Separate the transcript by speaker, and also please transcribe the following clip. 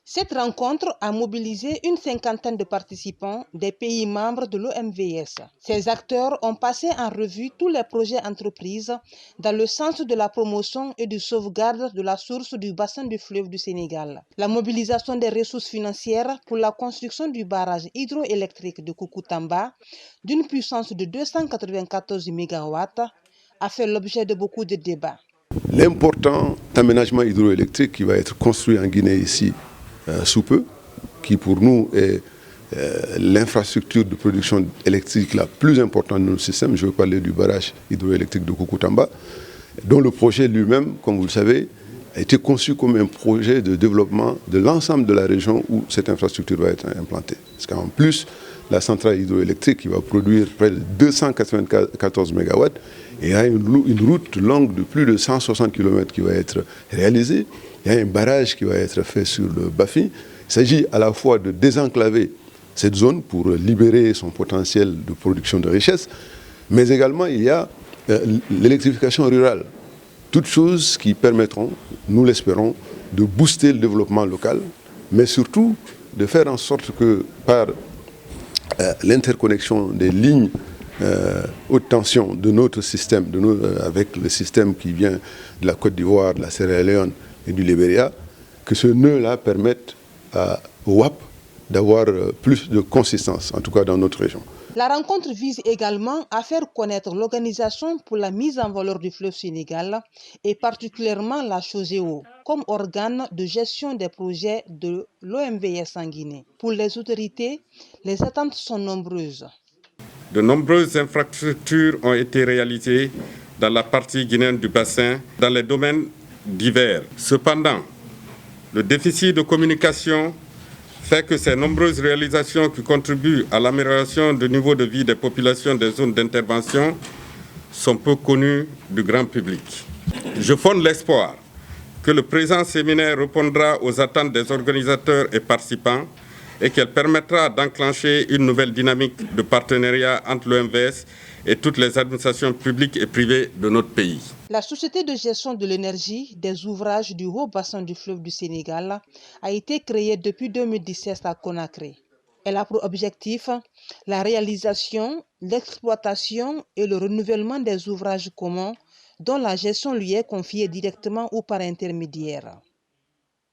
Speaker 1: Cette rencontre a mobilisé une cinquantaine de participants des pays membres de l'OMVS. Ces acteurs ont passé en revue tous les projets entreprises dans le sens de la promotion et de sauvegarde de la source du bassin du fleuve du Sénégal. La mobilisation des ressources financières pour la construction du barrage hydroélectrique de Koukountamba, d'une puissance de 294 MW, a fait l'objet de beaucoup de débats.
Speaker 2: L'important aménagement hydroélectrique qui va être construit en Guinée ici sous peu, qui pour nous est l'infrastructure de production électrique la plus importante de notre système. Je veux parler du barrage hydroélectrique de Koukountamba, dont le projet lui-même, comme vous le savez, a été conçu comme un projet de développement de l'ensemble de la région où cette infrastructure va être implantée. Parce qu'en plus, la centrale hydroélectrique qui va produire près de 294 MW, et il y a une route longue de plus de 160 km qui va être réalisée. Il y a un barrage qui va être fait sur le Bafi. Il s'agit à la fois de désenclaver cette zone pour libérer son potentiel de production de richesses, mais également il y a l'électrification rurale. Toutes choses qui permettront, nous l'espérons, de booster le développement local, mais surtout de faire en sorte que par l'interconnexion des lignes haute tension de notre système, avec le système qui vient de la Côte d'Ivoire, de la Sierra Leone et du Libéria, que ce nœud-là permette au WAP d'avoir plus de consistance, en tout cas dans notre région.
Speaker 1: La rencontre vise également à faire connaître l'Organisation pour la mise en valeur du fleuve Sénégal et particulièrement la CHOSEO comme organe de gestion des projets de l'OMVS en Guinée. Pour les autorités, les attentes sont nombreuses.
Speaker 3: De nombreuses infrastructures ont été réalisées dans la partie guinéenne du bassin dans les domaines divers. Cependant, le déficit de communication fait que ces nombreuses réalisations qui contribuent à l'amélioration du niveau de vie des populations des zones d'intervention sont peu connues du grand public. Je fonde l'espoir que le présent séminaire répondra aux attentes des organisateurs et participants et qu'elle permettra d'enclencher une nouvelle dynamique de partenariat entre l'OMVS et toutes les administrations publiques et privées de notre pays.
Speaker 1: La Société de gestion de l'énergie des ouvrages du haut bassin du fleuve du Sénégal a été créée depuis 2017 à Conakry. Elle a pour objectif la réalisation, l'exploitation et le renouvellement des ouvrages communs dont la gestion lui est confiée directement ou par intermédiaire.